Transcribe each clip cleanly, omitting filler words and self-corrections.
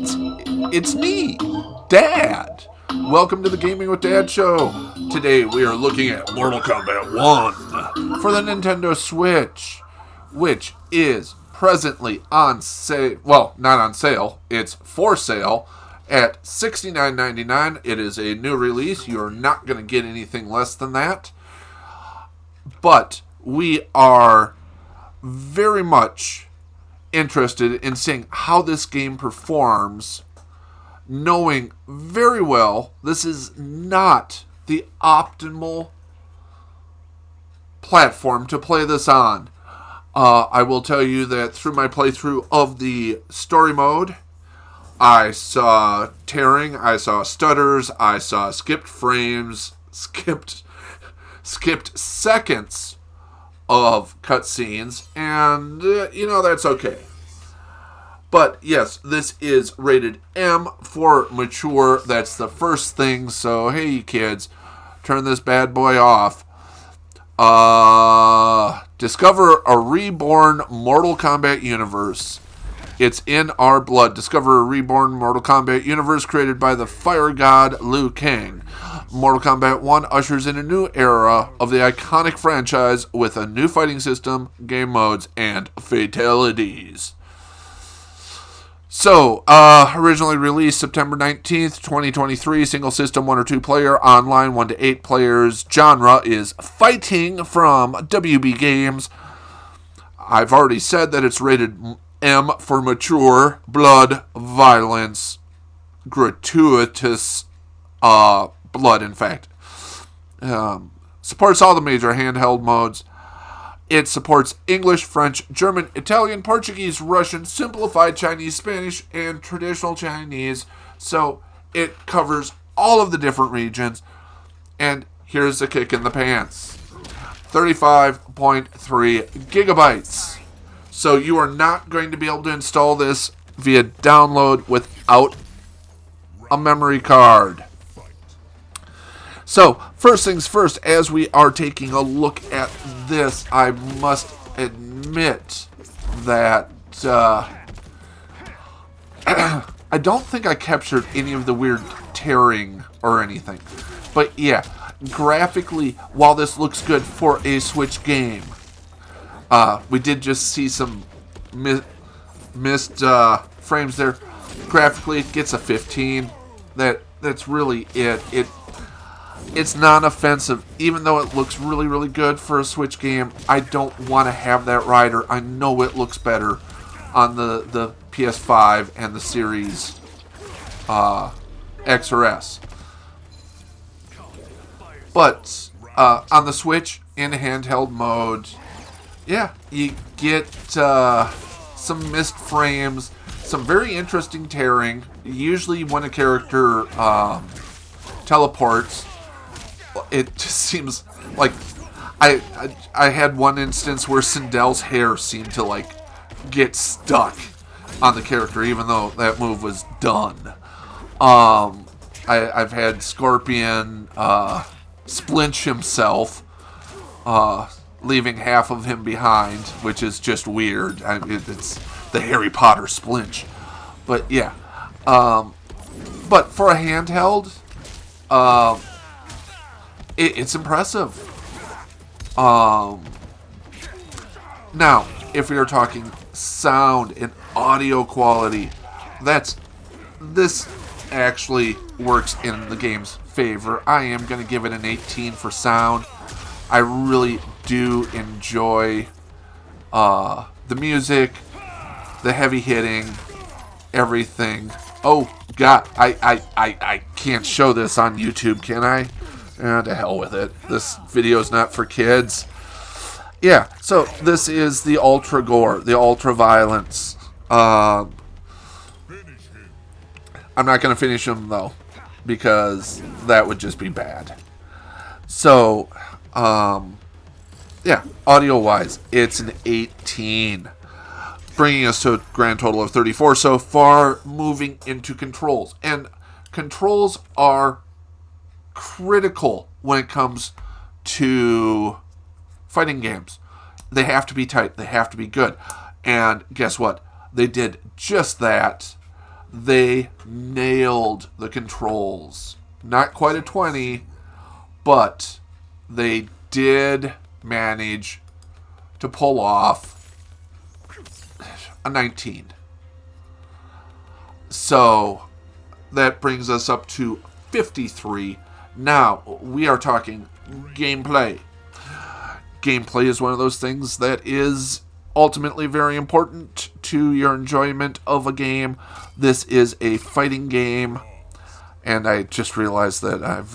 It's me, Dad. Welcome to the Gaming with Dad show. Today we are looking at Mortal Kombat 1 for the Nintendo Switch, which is presently on sale. Well, not on sale. It's for sale at $69.99. It is a new release. You are not going to get anything less than that. But we are very much interested in seeing how this game performs, knowing very well this is not the optimal platform to play this on. I will tell you that through my playthrough of the story mode, I saw tearing, I saw stutters, I saw skipped frames, skipped seconds of cutscenes, and, that's okay. But, yes, this is rated M for mature. That's the first thing, so, hey, kids, turn this bad boy off. Discover a reborn Mortal Kombat universe. It's in our blood. Discover a reborn Mortal Kombat universe created by the fire god Liu Kang. Mortal Kombat 1 ushers in a new era of the iconic franchise with a new fighting system, game modes, and fatalities. So, originally released September 19th, 2023, single system 1 or 2 player, online 1 to 8 players. Genre is fighting from WB Games. I've already said that it's rated M for mature, blood, violence, gratuitous blood, in fact. Supports all the major handheld modes. It supports English, French, German, Italian, Portuguese, Russian, simplified Chinese, Spanish, and traditional Chinese. So it covers all of the different regions. And here's the kick in the pants. 35.3 gigabytes. So you are not going to be able to install this via download without a memory card. So, first things first, as we are taking a look at this, I must admit that I don't think I captured any of the weird tearing or anything. But yeah, graphically, while this looks good for a Switch game, we did just see some missed frames there. Graphically, it gets a 15. That's really it. It's non-offensive. Even though it looks really, really good for a Switch game, I don't want to have that rider. I know it looks better on the PS5 and the Series X or S. But on the Switch, in handheld mode, yeah, you get some missed frames, some very interesting tearing. Usually when a character teleports, it just seems like I had one instance where Sindel's hair seemed to get stuck on the character, even though that move was done. I've had Scorpion splinch himself, leaving half of him behind, which is just weird. It's the Harry Potter splinch, but yeah. But for a handheld, it's impressive. Now, if we are talking sound and audio quality, this actually works in the game's favor. I am going to give it an 18 for sound. I really do enjoy the music, the heavy hitting, everything. Oh God, I can't show this on YouTube, can I? To hell with it. This video's not for kids. Yeah, so this is the ultra gore, the ultra violence. I'm not going to finish them, though, because that would just be bad. So, yeah, audio-wise, it's an 18. Bringing us to a grand total of 34 so far, moving into controls. And controls are critical when it comes to fighting games. They have to be tight. They have to be good. And guess what? They did just that. they nailed the controls. Not quite a 20, but they did manage to pull off a 19. So that brings us up to 53. Now, we are talking gameplay. Gameplay is one of those things that is ultimately very important to your enjoyment of a game. This is a fighting game, and I just realized that I've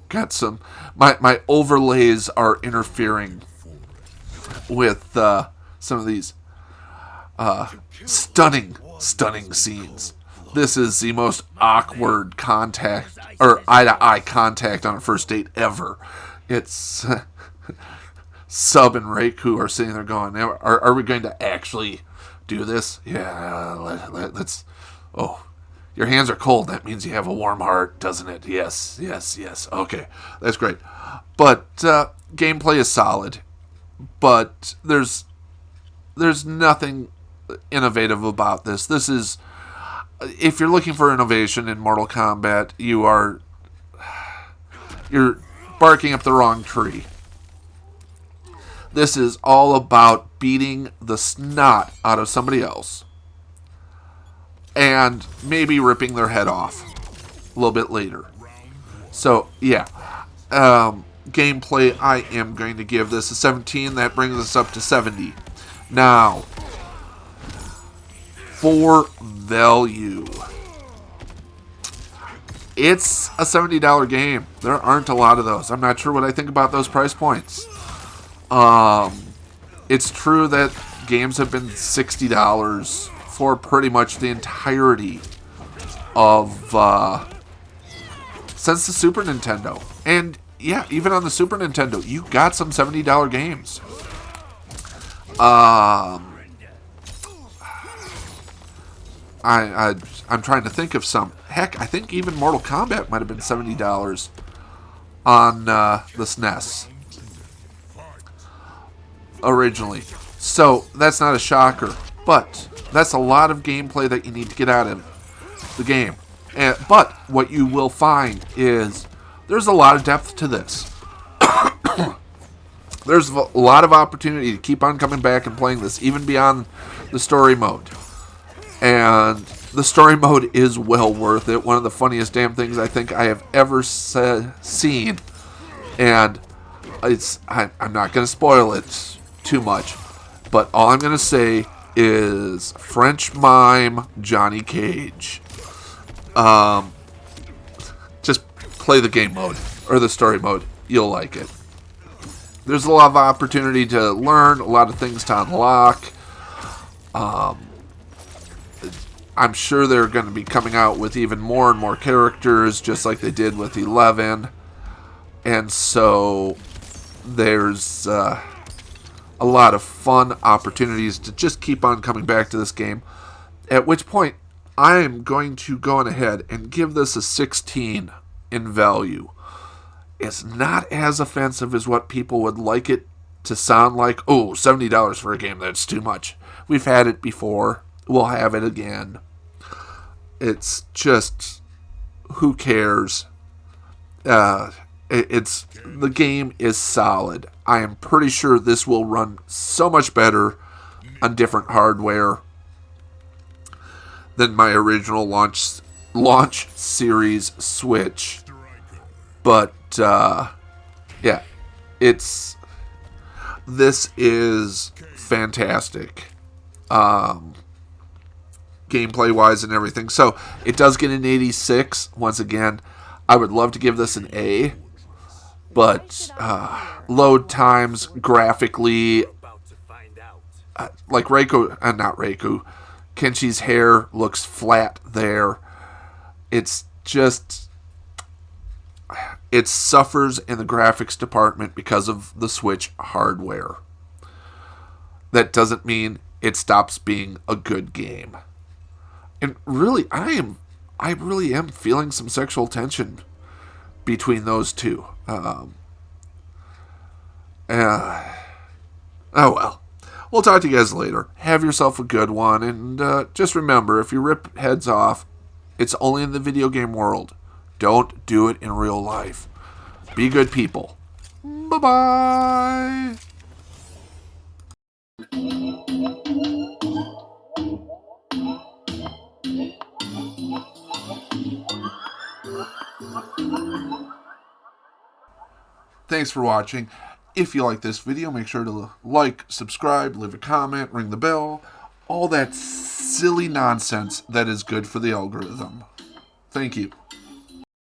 got some... My overlays are interfering with some of these stunning scenes. This is the most awkward contact, or eye-to-eye contact on a first date ever. It's... Sub and Reiku are sitting there going, are we going to actually do this? Yeah, let's... Oh, your hands are cold. That means you have a warm heart, doesn't it? Yes. Okay, that's great. But gameplay is solid. But there's nothing innovative about this. This is... If you're looking for innovation in Mortal Kombat, you're barking up the wrong tree. This is all about beating the snot out of somebody else and maybe ripping their head off a little bit later. So, yeah. Gameplay, I am going to give this a 17. That brings us up to 70. Now, for value, it's a $70 game. There aren't a lot of those. I'm not sure what I think about those price points. It's true that games have been $60 for pretty much the entirety of since the Super Nintendo. And yeah, even on the Super Nintendo, you got some $70 games. I'm trying to think of some. Heck, I think even Mortal Kombat might have been $70 on the SNES originally. So that's not a shocker, but that's a lot of gameplay that you need to get out of the game. But what you will find is there's a lot of depth to this. There's a lot of opportunity to keep on coming back and playing this, even beyond the story mode. And the story mode is well worth it. One of the funniest damn things I think I have ever seen. And I'm not going to spoil it too much, but all I'm going to say is French mime Johnny Cage. Just play the game mode or the story mode. You'll like it. There's a lot of opportunity to learn, a lot of things to unlock. I'm sure they're going to be coming out with even more and more characters, just like they did with 11. And so there's a lot of fun opportunities to just keep on coming back to this game. At which point, I am going to go on ahead and give this a 16 in value. It's not as offensive as what people would like it to sound like. Oh, $70 for a game, that's too much. We've had it before. We'll have it again. It's just, who cares? The game is solid. I am pretty sure this will run so much better on different hardware than my original launch series Switch. But yeah, this is fantastic. Gameplay wise and everything. So it does get an 86. Once again, I would love to give this an A, but load times graphically, like not Reiku, Kenshi's hair looks flat there. It's just, it suffers in the graphics department because of the Switch hardware. That doesn't mean it stops being a good game. And really, I really am feeling some sexual tension between those two. Oh well. We'll talk to you guys later. Have yourself a good one. And just remember, if you rip heads off, it's only in the video game world. Don't do it in real life. Be good people. Bye-bye. Thanks for watching. If you like this video, make sure to like, subscribe, leave a comment, ring the bell. All that silly nonsense that is good for the algorithm. Thank you.